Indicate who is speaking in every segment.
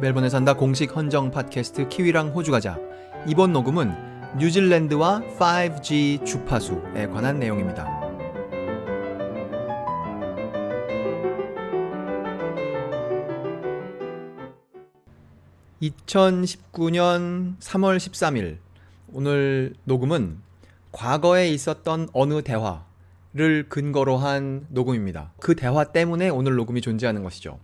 Speaker 1: 멜번에 산다 공식 헌정 팟캐스트 키위랑 호주 가자. 이번 녹음은 뉴질랜드와 5G 주파수에 관한 내용입니다. 2019년 3월 13일 오늘 녹음은 과거에 있었던 어느 대화를 근거로 한 녹음입니다. 그 대화 때문에 오늘 녹음이 존재하는 것이죠.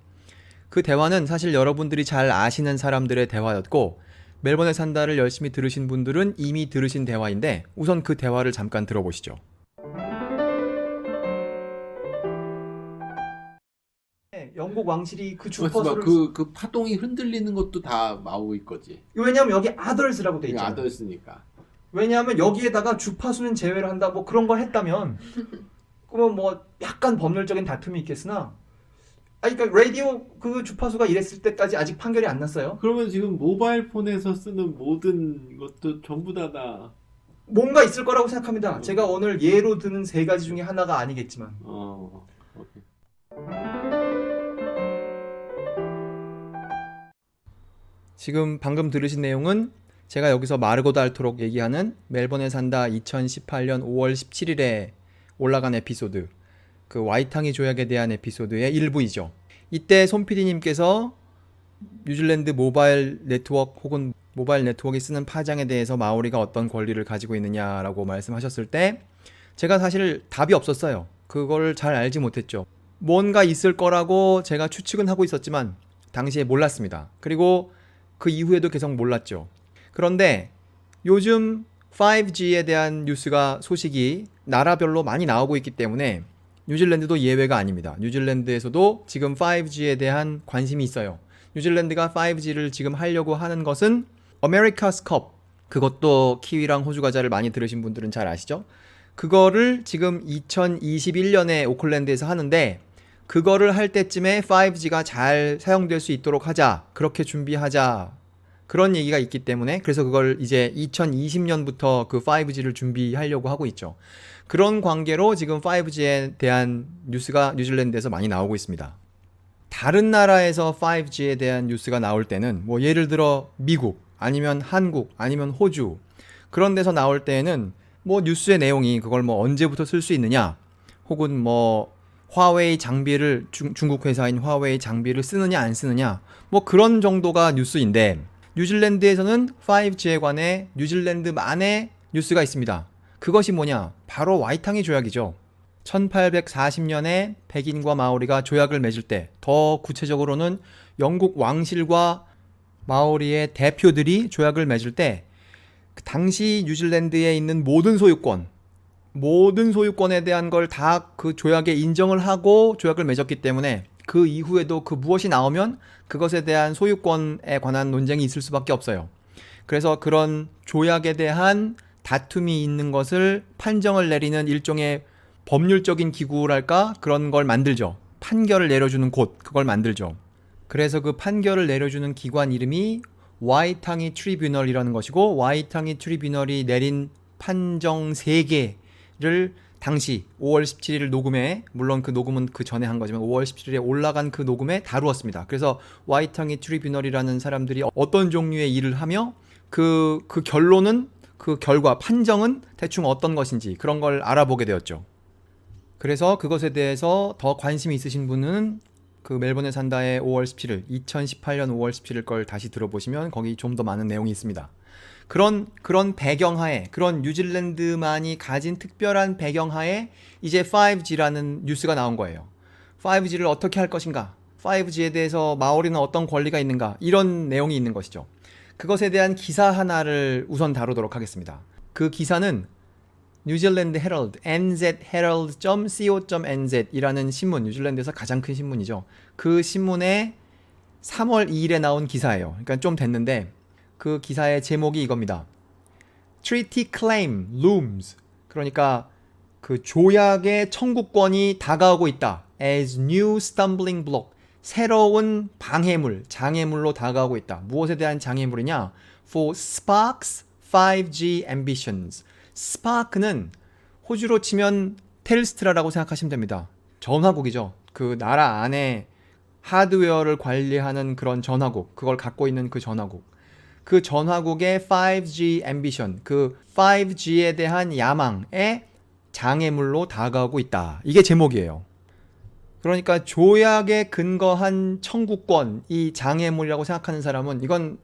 Speaker 1: 그 대화는 사실 여러분들이 잘 아시는 사람들의 대화였고 멜번에 산다를 열심히 들으신 분들은 이미 들으신 대화인데 우선 그 대화를 잠깐 들어보시죠. 영국 왕실이 그 주파수를
Speaker 2: 그 파동이 흔들리는 것도 다 마우이 거지.
Speaker 1: 왜냐하면 여기 아더스라고 돼 있잖아요.
Speaker 2: 아더스니까.
Speaker 1: 왜냐하면 여기에다가 주파수는 제외를 한다 뭐 그런 걸 했다면 그러면 뭐 약간 법률적인 다툼이 있겠으나 그러니까 라디오 그 주파수가 이랬을 때까지 아직 판결이 안 났어요.
Speaker 2: 그러면 지금 모바일 폰에서 쓰는 모든 것도 전부 다
Speaker 1: 뭔가 있을 거라고 생각합니다. 제가 오늘 예로 드는 세 가지 중에 하나가 아니겠지만.
Speaker 2: 오케이.
Speaker 1: 지금 방금 들으신 내용은 제가 여기서 마르고 닳도록 얘기하는 멜번에 산다 2018년 5월 17일에 올라간 에피소드, 그 와이탕이 조약에 대한 에피소드의 일부이죠. 이때 손 PD님께서 뉴질랜드 모바일 네트워크 혹은 모바일 네트워크에 쓰는 파장에 대해서 마오리가 어떤 권리를 가지고 있느냐라고 말씀하셨을 때 제가 사실 답이 없었어요. 그걸 잘 알지 못했죠. 뭔가 있을 거라고 제가 추측은 하고 있었지만 당시에 몰랐습니다. 그리고 그 이후에도 계속 몰랐죠. 그런데 요즘 5G에 대한 뉴스가 소식이 나라별로 많이 나오고 있기 때문에 뉴질랜드도 예외가 아닙니다. 뉴질랜드에서도 지금 5G에 대한 관심이 있어요. 뉴질랜드가 5G를 지금 하려고 하는 것은 아메리카스 컵, 그것도 키위랑 호주 과자를 많이 들으신 분들은 잘 아시죠? 그거를 지금 2021년에 오클랜드에서 하는데 그거를 할 때쯤에 5G가 잘 사용될 수 있도록 하자, 그렇게 준비하자, 그런 얘기가 있기 때문에 그래서 그걸 이제 2020년부터 그 5G를 준비하려고 하고 있죠. 그런 관계로 지금 5G에 대한 뉴스가 뉴질랜드에서 많이 나오고 있습니다. 다른 나라에서 5G에 대한 뉴스가 나올 때는 뭐 예를 들어 미국 아니면 한국 아니면 호주 그런 데서 나올 때에는 뭐 뉴스의 내용이 그걸 뭐 언제부터 쓸 수 있느냐 혹은 뭐 화웨이 장비를 중국 회사인 화웨이 장비를 쓰느냐 안 쓰느냐 뭐 그런 정도가 뉴스인데 뉴질랜드에서는 5G에 관해 뉴질랜드만의 뉴스가 있습니다. 그것이 뭐냐? 바로 와이탕이 조약이죠. 1840년에 백인과 마오리가 조약을 맺을 때, 더 구체적으로는 영국 왕실과 마오리의 대표들이 조약을 맺을 때 당시 뉴질랜드에 있는 모든 소유권에 대한 걸 다 그 조약에 인정을 하고 조약을 맺었기 때문에 그 이후에도 그 무엇이 나오면 그것에 대한 소유권에 관한 논쟁이 있을 수밖에 없어요. 그래서 그런 조약에 대한 다툼이 있는 것을 판정을 내리는 일종의 법률적인 기구랄까 그런 걸 만들죠. 판결을 내려주는 곳, 그걸 만들죠. 그래서 그 판결을 내려주는 기관 이름이 와이탕이 트리뷰널이라는 것이고 와이탕이 트리뷰널이 내린 판정 3개를 당시 5월 17일 녹음에, 물론 그 녹음은 그 전에 한 거지만 5월 17일에 올라간 그 녹음에 다루었습니다. 그래서 와이탕이 트리뷰널이라는 사람들이 어떤 종류의 일을 하며 그 결론은, 그 결과, 판정은 대충 어떤 것인지 그런 걸 알아보게 되었죠. 그래서 그것에 대해서 더 관심이 있으신 분은 그 멜번에 산다의 5월 17일, 2018년 5월 17일 걸 다시 들어보시면 거기 좀 더 많은 내용이 있습니다. 그런 배경하에, 그런 뉴질랜드만이 가진 특별한 배경하에 이제 5G라는 뉴스가 나온 거예요. 5G를 어떻게 할 것인가? 5G에 대해서 마오리는 어떤 권리가 있는가? 이런 내용이 있는 것이죠. 그것에 대한 기사 하나를 우선 다루도록 하겠습니다. 그 기사는 뉴질랜드 헤럴드, nzherald.co.nz 이라는 신문, 뉴질랜드에서 가장 큰 신문이죠. 그 신문에 3월 2일에 나온 기사예요. 그러니까 좀 됐는데 그 기사의 제목이 이겁니다. Treaty Claim Looms. 그러니까 그 조약의 청구권이 다가오고 있다. As new stumbling block. 새로운 방해물, 장애물로 다가오고 있다. 무엇에 대한 장애물이냐? For Spark's 5G ambitions. 스파크는 호주로 치면 텔스트라라고 생각하시면 됩니다. 전화국이죠. 그 나라 안에 하드웨어를 관리하는 그런 전화국, 그걸 갖고 있는 그 전화국. 그 전화국의 5G 앰비션, 그 5G에 대한 야망에 장애물로 다가오고 있다. 이게 제목이에요. 그러니까 조약에 근거한 청구권이 장애물이라고 생각하는 사람은 이건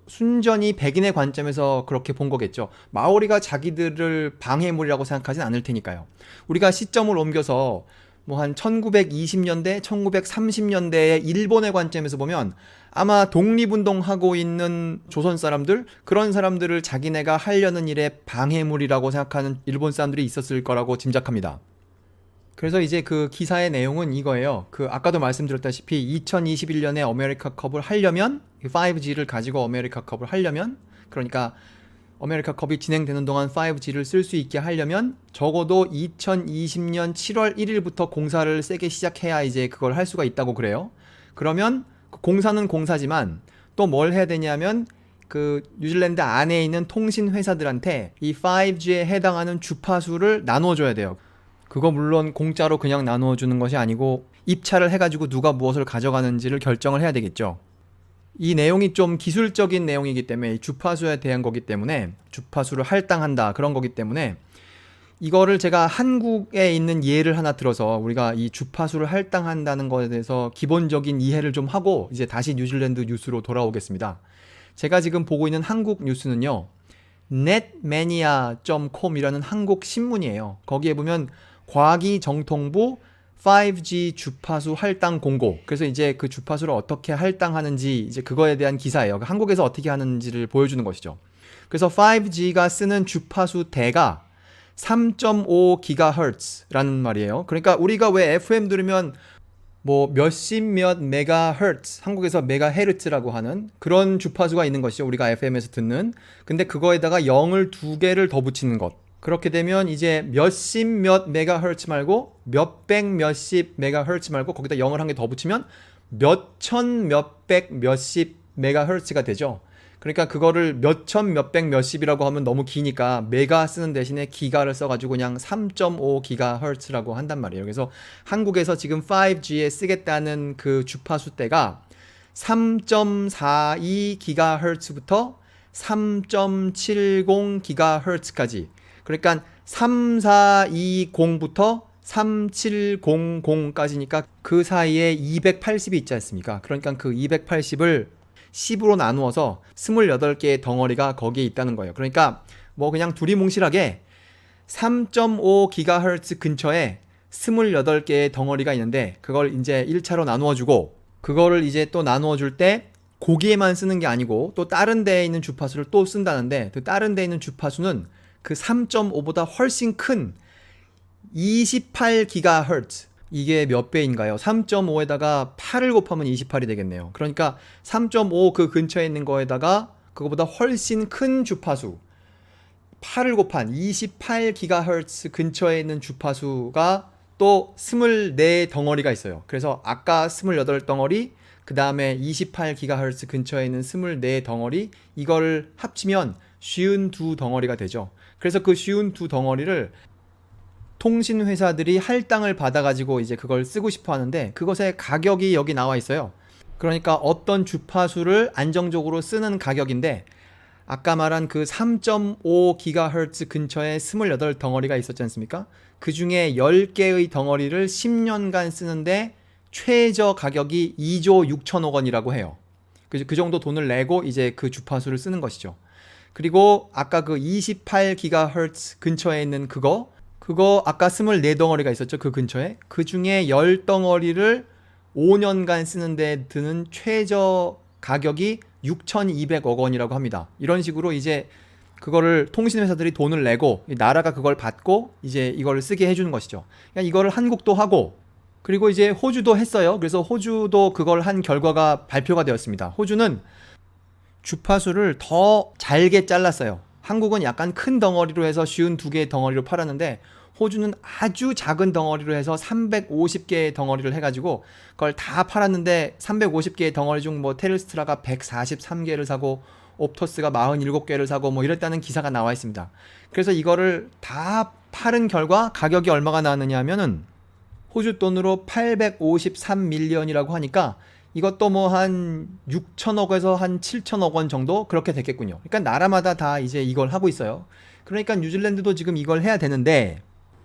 Speaker 1: 순전히 백인의 관점에서 그렇게 본 거겠죠. 마오리가 자기들을 방해물이라고 생각하진 않을 테니까요. 우리가 시점을 옮겨서 뭐 한 1920년대, 1930년대의 일본의 관점에서 보면 아마 독립운동하고 있는 조선 사람들, 그런 사람들을 자기네가 하려는 일에 방해물이라고 생각하는 일본 사람들이 있었을 거라고 짐작합니다. 그래서 이제 그 기사의 내용은 이거예요. 그 아까도 말씀드렸다시피 2021년에 아메리카컵을 하려면 5G를 가지고 아메리카컵을 하려면 그러니까 아메리카컵이 진행되는 동안 5G를 쓸 수 있게 하려면 적어도 2020년 7월 1일부터 공사를 세게 시작해야 이제 그걸 할 수가 있다고 그래요. 그러면 공사는 공사지만 또 뭘 해야 되냐면 그 뉴질랜드 안에 있는 통신 회사들한테 이 5G에 해당하는 주파수를 나눠줘야 돼요. 그거 물론 공짜로 그냥 나누어주는 것이 아니고 입찰을 해가지고 누가 무엇을 가져가는지를 결정을 해야 되겠죠. 이 내용이 좀 기술적인 내용이기 때문에 주파수에 대한 거기 때문에 주파수를 할당한다 그런 거기 때문에 이거를 제가 한국에 있는 예를 하나 들어서 우리가 이 주파수를 할당한다는 것에 대해서 기본적인 이해를 좀 하고 이제 다시 뉴질랜드 뉴스로 돌아오겠습니다. 제가 지금 보고 있는 한국 뉴스는요. netmania.com이라는 한국 신문이에요. 거기에 보면 과기정통부 5G 주파수 할당 공고. 그래서 이제 그 주파수를 어떻게 할당하는지 이제 그거에 대한 기사예요. 한국에서 어떻게 하는지를 보여주는 것이죠. 그래서 5G가 쓰는 주파수 대가 3.5GHz라는 말이에요. 그러니까 우리가 왜 FM 들으면 뭐 몇십 몇 메가헤르츠, 한국에서 메가헤르츠라고 하는 그런 주파수가 있는 것이죠. 우리가 FM에서 듣는. 근데 그거에다가 0을 두 개를 더 붙이는 것. 그렇게 되면 이제 몇십 몇 메가헤르츠 말고 몇백 몇십 메가헤르츠 말고 거기다 0을 한 개 더 붙이면 몇천 몇백 몇십 메가헤르츠가 되죠. 그러니까 그거를 몇천 몇백 몇십이라고 하면 너무 기니까 메가 쓰는 대신에 기가를 써가지고 그냥 3.5GHz라고 한단 말이에요. 그래서 한국에서 지금 5G에 쓰겠다는 그 주파수대가 3.42GHz부터 3.70GHz까지 그러니까 3420부터 3700까지니까 그 사이에 280이 있지 않습니까? 그러니까 그 280을 10으로 나누어서 28개의 덩어리가 거기에 있다는 거예요. 그러니까 뭐 그냥 두리뭉실하게 3.5GHz 근처에 28개의 덩어리가 있는데 그걸 이제 1차로 나누어주고 그거를 이제 또 나누어줄 때 거기에만 쓰는 게 아니고 또 다른 데에 있는 주파수를 또 쓴다는데 그 다른 데에 있는 주파수는 그 3.5보다 훨씬 큰 28GHz 이게 몇 배인가요? 3.5에다가 8을 곱하면 28이 되겠네요. 그러니까 3.5 그 근처에 있는 거에다가 그거보다 훨씬 큰 주파수 8을 곱한 28GHz 근처에 있는 주파수가 또 24덩어리가 있어요. 그래서 아까 28덩어리 그 다음에 28GHz 근처에 있는 24덩어리 이걸 합치면 52덩어리가 되죠. 그래서 그 52덩어리를 통신 회사들이 할당을 받아가지고 이제 그걸 쓰고 싶어 하는데 그것의 가격이 여기 나와 있어요. 그러니까 어떤 주파수를 안정적으로 쓰는 가격인데 아까 말한 그 3.5GHz 근처에 28덩어리가 있었지 않습니까? 그 중에 10개의 덩어리를 10년간 쓰는데 최저 가격이 2조 6천억 원이라고 해요. 그 정도 돈을 내고 이제 그 주파수를 쓰는 것이죠. 그리고 아까 그 28GHz 근처에 있는 그거 아까 24덩어리가 있었죠. 그 근처에. 그 중에 10덩어리를 5년간 쓰는데 드는 최저 가격이 6,200억 원이라고 합니다. 이런 식으로 이제 그거를 통신회사들이 돈을 내고 나라가 그걸 받고 이제 이걸 쓰게 해주는 것이죠. 그러니까 이거를 한국도 하고 그리고 이제 호주도 했어요. 그래서 호주도 그걸 한 결과가 발표가 되었습니다. 호주는 주파수를 더 잘게 잘랐어요. 한국은 약간 큰 덩어리로 해서 52개의 덩어리로 팔았는데 호주는 아주 작은 덩어리로 해서 350개의 덩어리를 해가지고 그걸 다 팔았는데 350개의 덩어리 중 뭐 텔스트라가 143개를 사고 옵토스가 47개를 사고 뭐 이랬다는 기사가 나와 있습니다. 그래서 이거를 다 팔은 결과 가격이 얼마가 나왔느냐 하면은 호주 돈으로 853밀리언이라고 하니까 이것도 뭐 한 6천억에서 한 7천억 원 정도 그렇게 됐겠군요. 그러니까 나라마다 다 이제 이걸 하고 있어요. 그러니까 뉴질랜드도 지금 이걸 해야 되는데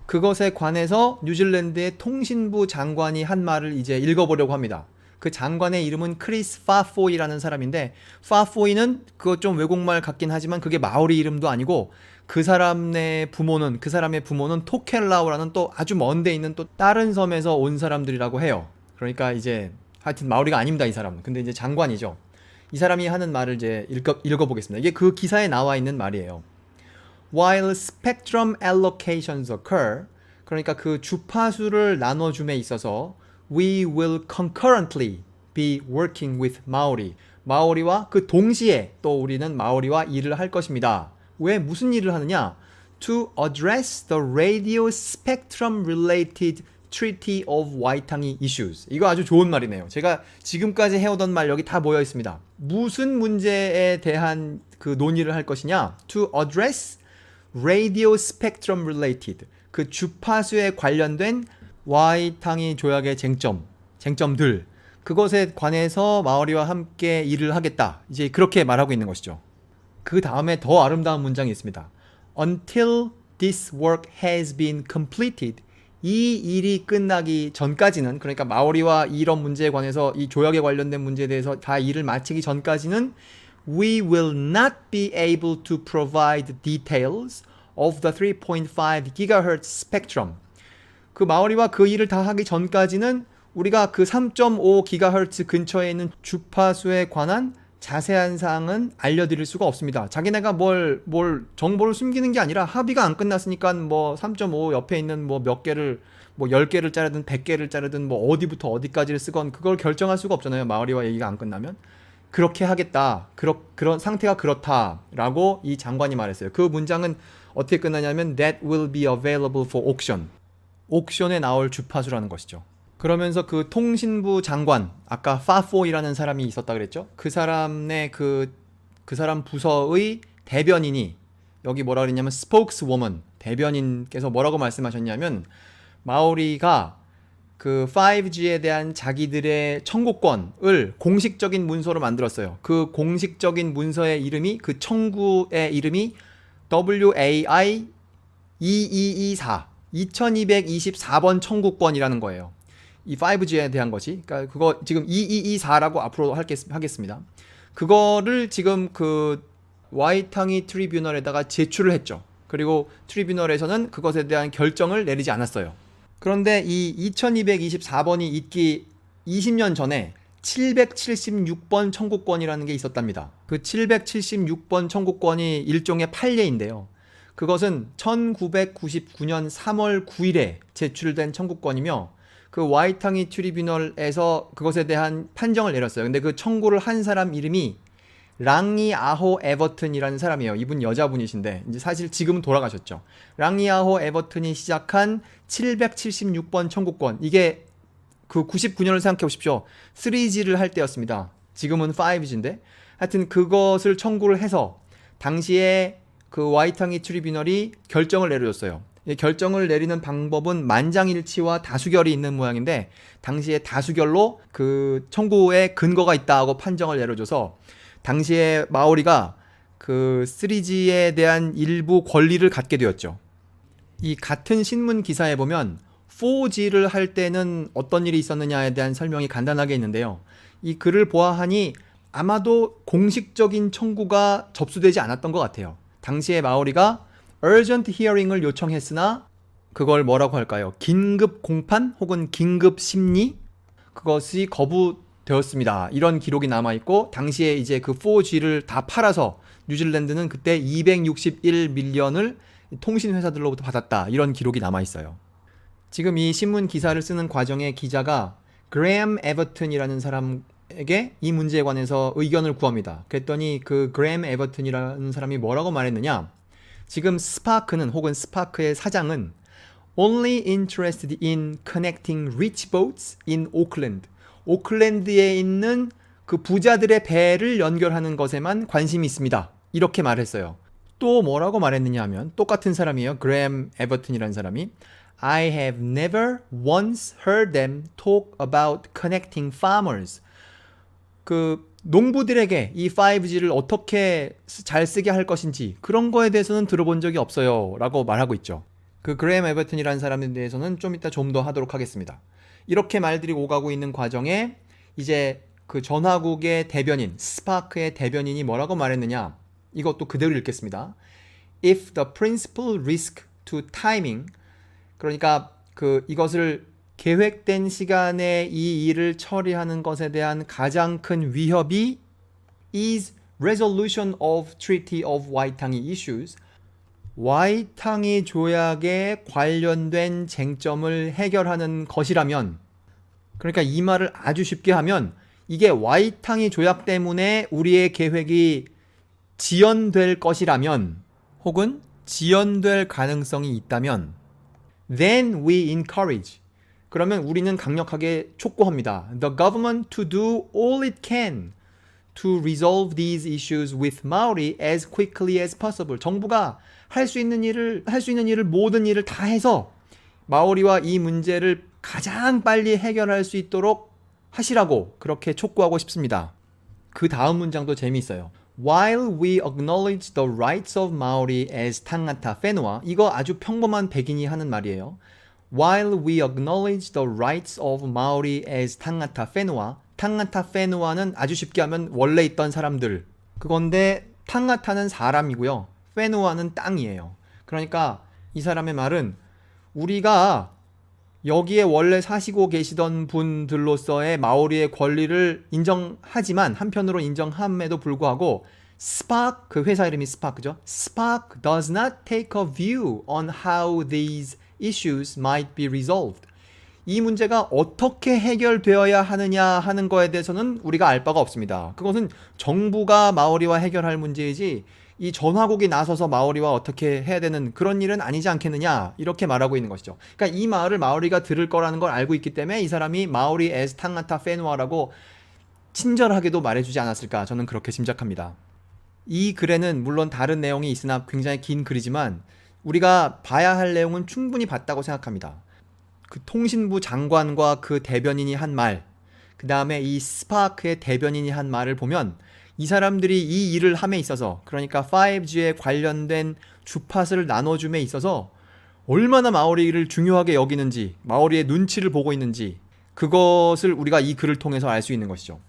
Speaker 1: 그것에 관해서 뉴질랜드의 통신부 장관이 한 말을 이제 읽어보려고 합니다. 그 장관의 이름은 크리스 파포이라는 사람인데 파포이는 그거 좀 외국말 같긴 하지만 그게 마오리 이름도 아니고 그 사람의 부모는 토켈라우라는 또 아주 먼 데 있는 또 다른 섬에서 온 사람들이라고 해요. 그러니까 이제 하여튼 마오리가 아닙니다, 이 사람은. 근데 이제 장관이죠. 이 사람이 하는 말을 이제 읽어보겠습니다. 이게 그 기사에 나와 있는 말이에요. While spectrum allocations occur, 그러니까 그 주파수를 나눠줌에 있어서 we will concurrently be working with Maori. 마오리와 그 동시에 또 우리는 마오리와 일을 할 것입니다. 왜 무슨 일을 하느냐? To address the radio spectrum related Treaty of Waitangi issues. 이거 아주 좋은 말이네요. 제가 지금까지 해오던 말 여기 다 모여 있습니다. 무슨 문제에 대한 그 논의를 할 것이냐? To address radio spectrum related. 그 주파수에 관련된 와이탕이 조약의 쟁점들. 그것에 관해서 마오리와 함께 일을 하겠다. 이제 그렇게 말하고 있는 것이죠. 그 다음에 더 아름다운 문장이 있습니다. Until this work has been completed. 이 일이 끝나기 전까지는, 그러니까 마오리와 이런 문제에 관해서 이 조약에 관련된 문제에 대해서 다 일을 마치기 전까지는 we will not be able to provide details of the 3.5 GHz spectrum. 그 마오리와 그 일을 다 하기 전까지는 우리가 그 3.5 GHz 근처에 있는 주파수에 관한 자세한 사항은 알려드릴 수가 없습니다. 자기네가 뭘 정보를 숨기는 게 아니라 합의가 안 끝났으니까 뭐 3.5 옆에 있는 뭐 몇 개를 뭐 10개를 자르든 100개를 자르든 뭐 어디부터 어디까지를 쓰건 그걸 결정할 수가 없잖아요. 마오리와 얘기가 안 끝나면. 그렇게 하겠다. 그런 상태가 그렇다라고 이 장관이 말했어요. 그 문장은 어떻게 끝나냐면 that will be available for auction. 옥션에 나올 주파수라는 것이죠. 그러면서 그 통신부 장관, 아까 파포이라는 사람이 있었다 그랬죠? 그 사람의 그 사람 부서의 대변인이 여기 뭐라 그랬냐면 spokeswoman, 대변인께서 뭐라고 말씀하셨냐면 마오리가 그 5G에 대한 자기들의 청구권을 공식적인 문서로 만들었어요. 그 공식적인 문서의 이름이, 그 청구의 이름이 WAI 2224 2224번 청구권이라는 거예요. 이 5G에 대한 것이. 그러니까 그거 지금 2224라고 앞으로 하겠습니다. 그거를 지금 그 와이탕이 트리뷰널에다가 제출을 했죠. 그리고 트리뷰널에서는 그것에 대한 결정을 내리지 않았어요. 그런데 이 2224번이 있기 20년 전에 776번 청구권이라는 게 있었답니다. 그 776번 청구권이 일종의 판례인데요. 그것은 1999년 3월 9일에 제출된 청구권이며 그 와이탕이 트리뷰널에서 그것에 대한 판정을 내렸어요. 근데 그 청구를 한 사람 이름이 랑이 아호 에버튼이라는 사람이에요. 이분 여자분이신데 이제 사실 지금은 돌아가셨죠. 랑이 아호 에버튼이 시작한 776번 청구권, 이게 그 99년을 생각해 보십시오. 3G를 할 때였습니다. 지금은 5G인데 하여튼 그것을 청구를 해서 당시에 그 와이탕이 트리뷰널이 결정을 내려줬어요. 결정을 내리는 방법은 만장일치와 다수결이 있는 모양인데 당시에 다수결로 그 청구에 근거가 있다 하고 판정을 내려줘서 당시에 마오리가 그 3G에 대한 일부 권리를 갖게 되었죠. 이 같은 신문 기사에 보면 4G를 할 때는 어떤 일이 있었느냐에 대한 설명이 간단하게 있는데요. 이 글을 보아하니 아마도 공식적인 청구가 접수되지 않았던 것 같아요. 당시에 마오리가 urgent hearing을 요청했으나 그걸 뭐라고 할까요? 긴급 공판 혹은 긴급 심리? 그것이 거부되었습니다. 이런 기록이 남아있고 당시에 이제 그 4G를 다 팔아서 뉴질랜드는 그때 261밀리언을 통신회사들로부터 받았다. 이런 기록이 남아있어요. 지금 이 신문 기사를 쓰는 과정에 기자가 그레엄 에버튼이라는 사람에게 이 문제에 관해서 의견을 구합니다. 그랬더니 그 그레엄 에버튼이라는 사람이 뭐라고 말했느냐? 지금 스파크는 혹은 스파크의 사장은 only interested in connecting rich boats in Auckland. 오클랜드에 있는 그 부자들의 배를 연결하는 것에만 관심이 있습니다. 이렇게 말했어요. 또 뭐라고 말했느냐 하면 똑같은 사람이에요. 그레엄 에버튼이라는 사람이 I have never once heard them talk about connecting farmers. 그 농부들에게 이 5G를 어떻게 잘 쓰게 할 것인지 그런 거에 대해서는 들어본 적이 없어요 라고 말하고 있죠. 그 그레임 에버튼이라는 사람에 대해서는 좀 이따 좀 더 하도록 하겠습니다. 이렇게 말들이 오가고 있는 과정에 이제 그 전화국의 대변인, 스파크의 대변인이 뭐라고 말했느냐, 이것도 그대로 읽겠습니다. If the principal risk to timing, 그러니까 이것을 계획된 시간에 이 일을 처리하는 것에 대한 가장 큰 위협이 is resolution of Treaty of 와이탕이 issues, 와이탕이 조약에 관련된 쟁점을 해결하는 것이라면, 그러니까 이 말을 아주 쉽게 하면 이게 와이탕이 조약 때문에 우리의 계획이 지연될 것이라면 혹은 지연될 가능성이 있다면 then we encourage, 그러면 우리는 강력하게 촉구합니다. The government to do all it can to resolve these issues with Maori as quickly as possible. 정부가 할 수 있는 일을 모든 일을 다 해서 마오리와 이 문제를 가장 빨리 해결할 수 있도록 하시라고 그렇게 촉구하고 싶습니다. 그 다음 문장도 재미있어요. While we acknowledge the rights of Maori as tangata whenua, 이거 아주 평범한 백인이 하는 말이에요. While we acknowledge the rights of Maori as tangata whenua, tangata whenua는 아주 쉽게 하면 원래 있던 사람들, 그건데 탕가타는 사람이고요, whenua는 땅이에요. 그러니까 이 사람의 말은 우리가 여기에 원래 사시고 계시던 분들로서의 마오리의 권리를 인정하지만, 한편으로 인정함에도 불구하고 Spark, 그 회사 이름이 Spark죠. Spark does not take a view on how these issues might be resolved. 이 문제가 어떻게 해결되어야 하느냐 하는 거에 대해서는 우리가 알 바가 없습니다. 그것은 정부가 마오리와 해결할 문제이지 이 전화국이 나서서 마오리와 어떻게 해야 되는 그런 일은 아니지 않겠느냐, 이렇게 말하고 있는 것이죠. 그러니까 이 말을 마오리가 들을 거라는 걸 알고 있기 때문에 이 사람이 마오리 에스 탕가타 페누아라고 친절하게도 말해주지 않았을까, 저는 그렇게 짐작합니다. 이 글에는 물론 다른 내용이 있으나 굉장히 긴 글이지만 우리가 봐야 할 내용은 충분히 봤다고 생각합니다. 그 통신부 장관과 그 대변인이 한 말, 그 다음에 이 스파크의 대변인이 한 말을 보면 이 사람들이 이 일을 함에 있어서, 그러니까 5G에 관련된 주파수를 나눠줌에 있어서 얼마나 마오리를 중요하게 여기는지, 마오리의 눈치를 보고 있는지, 그것을 우리가 이 글을 통해서 알 수 있는 것이죠.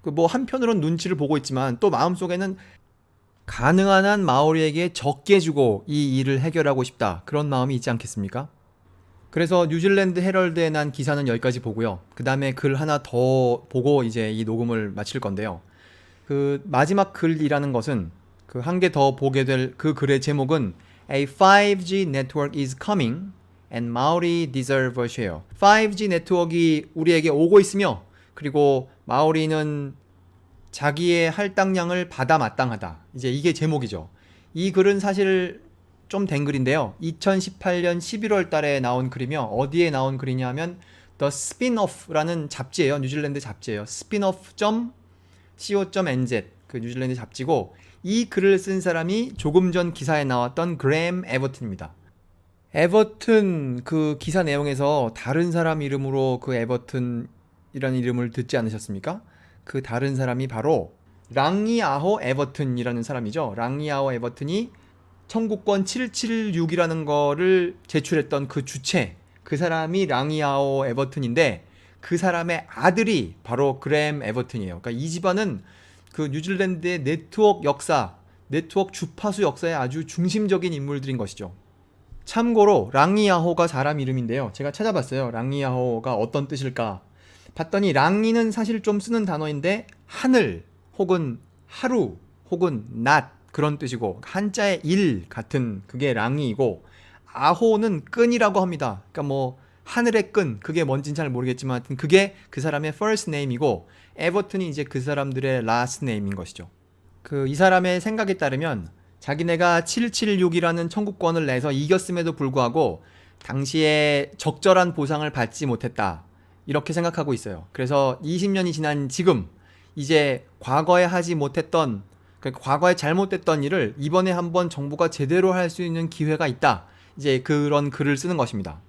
Speaker 1: 뭐 한편으로는 눈치를 보고 있지만 또 마음속에는 가능한 한 마오리에게 적게 주고 이 일을 해결하고 싶다, 그런 마음이 있지 않겠습니까? 그래서 뉴질랜드 헤럴드에 난 기사는 여기까지 보고요. 그 다음에 글 하나 더 보고 이제 이 녹음을 마칠 건데요. 그 마지막 글이라는 것은, 그 한 개 더 보게 될 그 글의 제목은 A 5G network is coming and Maori deserve a share. 5G 네트워크가 우리에게 오고 있으며, 그리고 마오리는 자기의 할당량을 받아 마땅하다. 이제 이게 제목이죠. 이 글은 사실 좀 된 글인데요. 2018년 11월 달에 나온 글이며, 어디에 나온 글이냐 하면 The Spin-off라는 잡지예요. 뉴질랜드 잡지예요. spinoff.co.nz, 그 뉴질랜드 잡지고, 이 글을 쓴 사람이 조금 전 기사에 나왔던 그레임 에버튼입니다. 에버튼 그 기사 내용에서 다른 사람 이름으로 그 에버튼이라는 이름을 듣지 않으셨습니까? 그 다른 사람이 바로 랑이아호 에버튼이라는 사람이죠. 랑이아호 에버튼이 청구권 776이라는 거를 제출했던 그 주체, 그 사람이 랑이아오 에버튼인데 그 사람의 아들이 바로 그레임 에버튼이에요. 그러니까 이 집안은 그 뉴질랜드의 네트워크 역사, 네트워크 주파수 역사의 아주 중심적인 인물들인 것이죠. 참고로 랑이아호가 사람 이름인데요. 제가 찾아봤어요. 랑이아호가 어떤 뜻일까 봤더니, 랑이는 사실 좀 쓰는 단어인데 하늘 혹은 하루 혹은 낮, 그런 뜻이고, 한자의 일 같은 그게 랑이이고, 아호는 끈이라고 합니다. 그러니까 뭐 하늘의 끈, 그게 뭔진 잘 모르겠지만 하여튼 그게 그 사람의 first name이고, 에버튼이 이제 그 사람들의 last name인 것이죠. 이 사람의 생각에 따르면 자기네가 776이라는 청구권을 내서 이겼음에도 불구하고 당시에 적절한 보상을 받지 못했다, 이렇게 생각하고 있어요. 그래서 20년이 지난 지금 이제 과거에 하지 못했던, 그러니까 과거에 잘못됐던 일을 이번에 한번 정부가 제대로 할 수 있는 기회가 있다, 이제 그런 글을 쓰는 것입니다.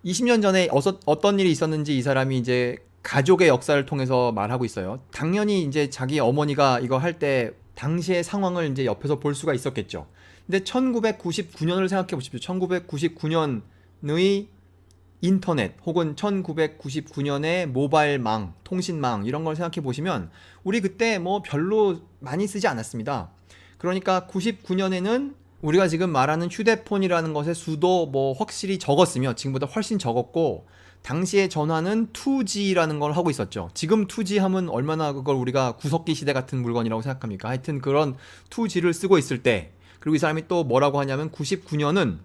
Speaker 1: 20년 전에 어떤 일이 있었는지 이 사람이 이제 가족의 역사를 통해서 말하고 있어요. 당연히 이제 자기 어머니가 이거 할 때 당시의 상황을 이제 옆에서 볼 수가 있었겠죠. 근데 1999년을 생각해 보십시오. 1999년의 인터넷 혹은 1999년의 모바일망, 통신망 이런 걸 생각해 보시면 우리 그때 뭐 별로 많이 쓰지 않았습니다. 그러니까 99년에는 우리가 지금 말하는 휴대폰이라는 것의 수도 뭐 확실히 적었으며 지금보다 훨씬 적었고 당시의 전화는 2G라는 걸 하고 있었죠. 지금 2G 하면 얼마나 그걸 우리가 구석기 시대 같은 물건이라고 생각합니까? 하여튼 그런 2G를 쓰고 있을 때 그리고 이 사람이 또 뭐라고 하냐면 99년은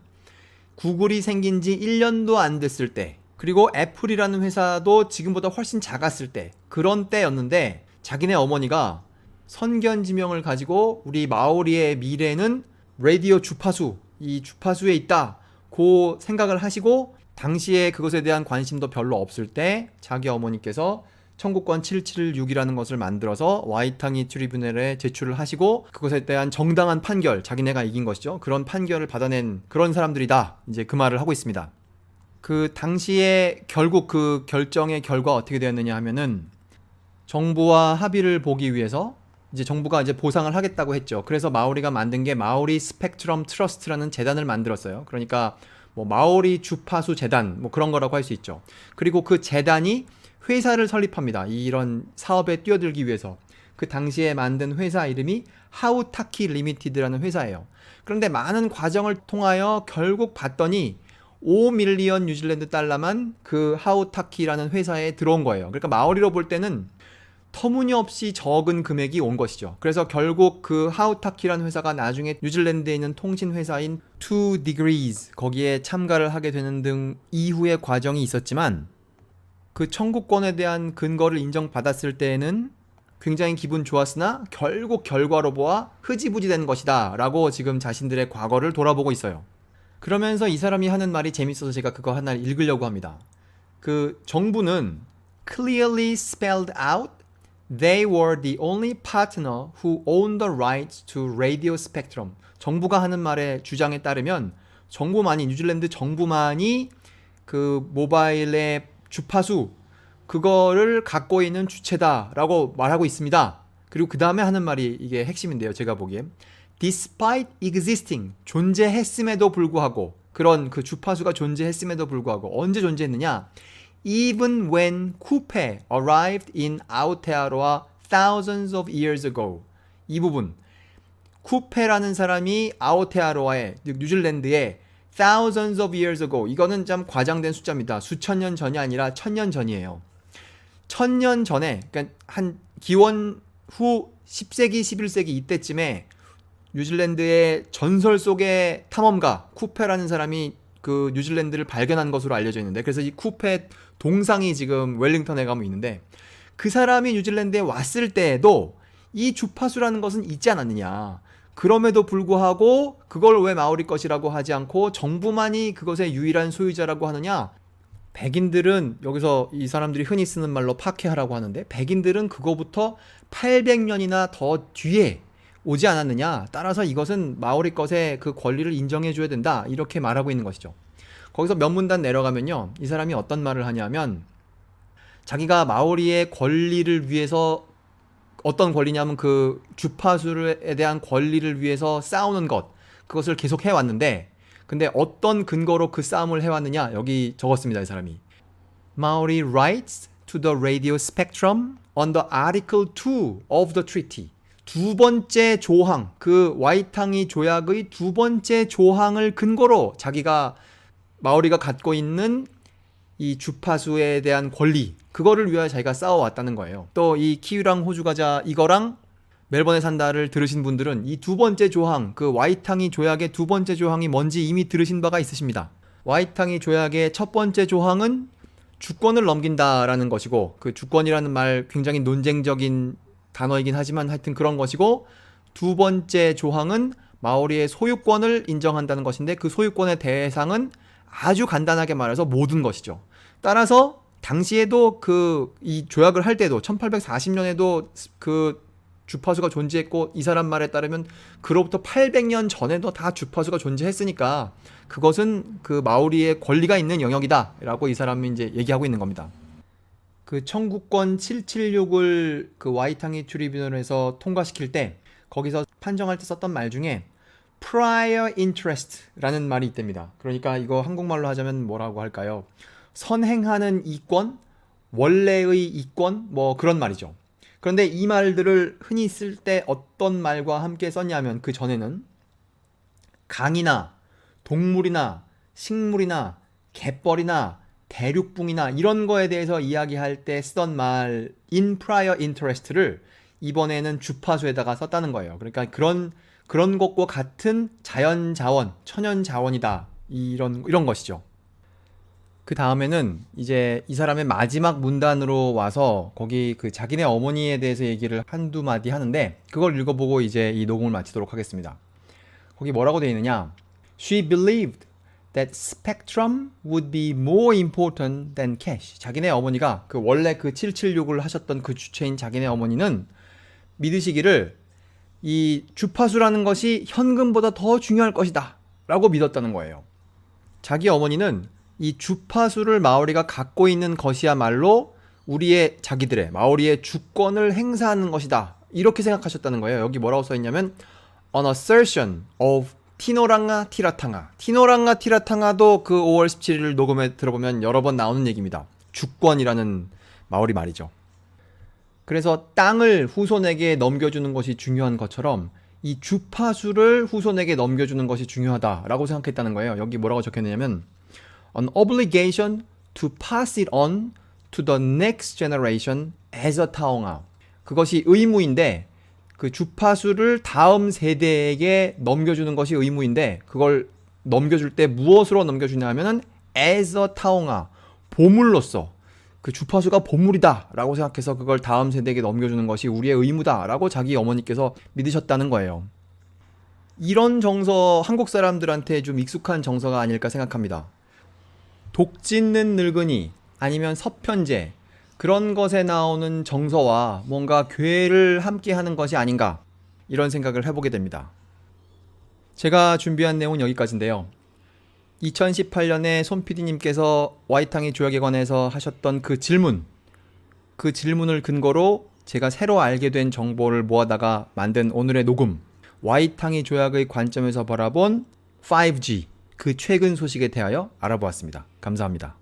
Speaker 1: 구글이 생긴 지 1년도 안 됐을 때 그리고 애플이라는 회사도 지금보다 훨씬 작았을 때 그런 때였는데 자기네 어머니가 선견지명을 가지고 우리 마오리의 미래는 라디오 주파수 이 주파수에 있다 고 생각을 하시고 당시에 그것에 대한 관심도 별로 없을 때 자기 어머니께서 청구권 776이라는 것을 만들어서 와이탕이 트리뷴에 제출을 하시고 그것에 대한 정당한 판결, 자기네가 이긴 것이죠. 그런 판결을 받아낸 그런 사람들이다. 이제 그 말을 하고 있습니다. 그 당시에 결국 그 결정의 결과 어떻게 되었느냐 하면은 정부와 합의를 보기 위해서 이제 정부가 이제 보상을 하겠다고 했죠. 그래서 마오리가 만든 게 마오리 스펙트럼 트러스트라는 재단을 만들었어요. 그러니까 뭐 마오리 주파수 재단 뭐 그런 거라고 할 수 있죠. 그리고 그 재단이 회사를 설립합니다. 이런 사업에 뛰어들기 위해서. 그 당시에 만든 회사 이름이 하우타키 리미티드라는 회사예요. 그런데 많은 과정을 통하여 결국 봤더니 5밀리언 뉴질랜드 달러만 그 하우타키라는 회사에 들어온 거예요. 그러니까 마오리로 볼 때는 터무니없이 적은 금액이 온 것이죠. 그래서 결국 그 하우타키라는 회사가 나중에 뉴질랜드에 있는 통신 회사인 2degrees 거기에 참가를 하게 되는 등 이후의 과정이 있었지만 그 청구권에 대한 근거를 인정받았을 때에는 굉장히 기분 좋았으나 결국 결과로 보아 흐지부지 된 것이다 라고 지금 자신들의 과거를 돌아보고 있어요. 그러면서 이 사람이 하는 말이 재밌어서 제가 그거 하나 읽으려고 합니다. 그 정부는 clearly spelled out they were the only partner who owned the rights to radio spectrum. 정부가 하는 말의 주장에 따르면 정부만이 뉴질랜드 정부만이 그 모바일의 주파수 그거를 갖고 있는 주체다라고 말하고 있습니다. 그리고 그 다음에 하는 말이 이게 핵심인데요. 제가 보기엔 despite existing 존재했음에도 불구하고 그런 그 주파수가 존재했음에도 불구하고 언제 존재했느냐? Even when Coupe arrived in Aotearoa thousands of years ago. 이 부분 쿠페라는 사람이 아오테아로아에 뉴질랜드에 thousands of years ago 이거는 좀 과장된 숫자입니다. 수천 년 전이 아니라 1000년 전이에요. 1000년 전에 그러니까 한 기원 후 10세기 11세기 이때쯤에 뉴질랜드의 전설 속의 탐험가 쿠페라는 사람이 그 뉴질랜드를 발견한 것으로 알려져 있는데 그래서 이 쿠페 동상이 지금 웰링턴에 가면 있는데 그 사람이 뉴질랜드에 왔을 때에도 이 주파수라는 것은 있지 않았느냐. 그럼에도 불구하고 그걸 왜 마오리 것이라고 하지 않고 정부만이 그것의 유일한 소유자라고 하느냐? 백인들은 여기서 이 사람들이 흔히 쓰는 말로 파케하라고 하는데 백인들은 그거부터 800년이나 더 뒤에 오지 않았느냐? 따라서 이것은 마오리 것의 그 권리를 인정해 줘야 된다. 이렇게 말하고 있는 것이죠. 거기서 몇 문단 내려가면요. 이 사람이 어떤 말을 하냐면 자기가 마오리의 권리를 위해서 어떤 권리냐면 그 주파수에 대한 권리를 위해서 싸우는 것 그것을 계속 해왔는데 근데 어떤 근거로 그 싸움을 해왔느냐 여기 적었습니다. 이 사람이 Maori rights to the radio spectrum under Article 2 of the treaty 두 번째 조항 그 와이탕이 조약의 두 번째 조항을 근거로 자기가 마오리가 갖고 있는 이 주파수에 대한 권리 그거를 위하여 자기가 싸워왔다는 거예요. 또 이 키위랑 호주 가자 이거랑 멜번에 산다를 들으신 분들은 이 두 번째 조항 그 와이탕이 조약의 두 번째 조항이 뭔지 이미 들으신 바가 있으십니다. 와이탕이 조약의 첫 번째 조항은 주권을 넘긴다라는 것이고 그 주권이라는 말 굉장히 논쟁적인 단어이긴 하지만 하여튼 그런 것이고 두 번째 조항은 마오리의 소유권을 인정한다는 것인데 그 소유권의 대상은 아주 간단하게 말해서 모든 것이죠. 따라서 당시에도 그 이 조약을 할 때도 1840년에도 그 주파수가 존재했고 이 사람 말에 따르면 그로부터 800년 전에도 다 주파수가 존재했으니까 그것은 그 마오리의 권리가 있는 영역이다 라고 이 사람이 이제 얘기하고 있는 겁니다. 그 청구권 776을 그 와이탕이 트리뷰널에서 통과시킬 때 거기서 판정할 때 썼던 말 중에 prior interest라는 말이 있답니다. 그러니까 이거 한국말로 하자면 뭐라고 할까요? 선행하는 이권, 원래의 이권, 뭐 그런 말이죠. 그런데 이 말들을 흔히 쓸 때 어떤 말과 함께 썼냐면 그 전에는 강이나 동물이나 식물이나 갯벌이나 대륙붕이나 이런 거에 대해서 이야기할 때 쓰던 말인 prior interest를 이번에는 주파수에다가 썼다는 거예요. 그러니까 그런 것과 같은 자연 자원, 천연 자원이다. 이런 것이죠. 그 다음에는 이제 이 사람의 마지막 문단으로 와서 거기 그 자기네 어머니에 대해서 얘기를 한두 마디 하는데 그걸 읽어보고 이제 이 녹음을 마치도록 하겠습니다. 거기 뭐라고 되어 있느냐? She believed that spectrum would be more important than cash. 자기네 어머니가 그 원래 그 776을 하셨던 그 주체인 자기네 어머니는 믿으시기를 이 주파수라는 것이 현금보다 더 중요할 것이다 라고 믿었다는 거예요. 자기 어머니는 이 주파수를 마오리가 갖고 있는 것이야말로 자기들의 마오리의 주권을 행사하는 것이다 이렇게 생각하셨다는 거예요. 여기 뭐라고 써있냐면 An assertion of 티노랑아 티라탕아. 티노랑아 티라탕아도 그 5월 17일 녹음에 들어보면 여러 번 나오는 얘기입니다. 주권이라는 마오리 말이죠. 그래서 땅을 후손에게 넘겨주는 것이 중요한 것처럼 이 주파수를 후손에게 넘겨주는 것이 중요하다라고 생각했다는 거예요. 여기 뭐라고 적혀있냐면 An obligation to pass it on to the next generation as a taonga. 그것이 의무인데 그 주파수를 다음 세대에게 넘겨주는 것이 의무인데 그걸 넘겨줄 때 무엇으로 넘겨주냐면은 as a taonga. 보물로서 그 주파수가 보물이다 라고 생각해서 그걸 다음 세대에게 넘겨주는 것이 우리의 의무다 라고 자기 어머니께서 믿으셨다는 거예요. 이런 정서 한국 사람들한테 좀 익숙한 정서가 아닐까 생각합니다. 독짓는 늙은이 아니면 서편제 그런 것에 나오는 정서와 뭔가 괴를 함께 하는 것이 아닌가 이런 생각을 해보게 됩니다. 제가 준비한 내용은 여기까지인데요. 2018년에 손 PD님께서 와이탕이 조약에 관해서 하셨던 그 질문을 근거로 제가 새로 알게 된 정보를 모아다가 만든 오늘의 녹음, 와이탕이 조약의 관점에서 바라본 5G, 그 최근 소식에 대하여 알아보았습니다. 감사합니다.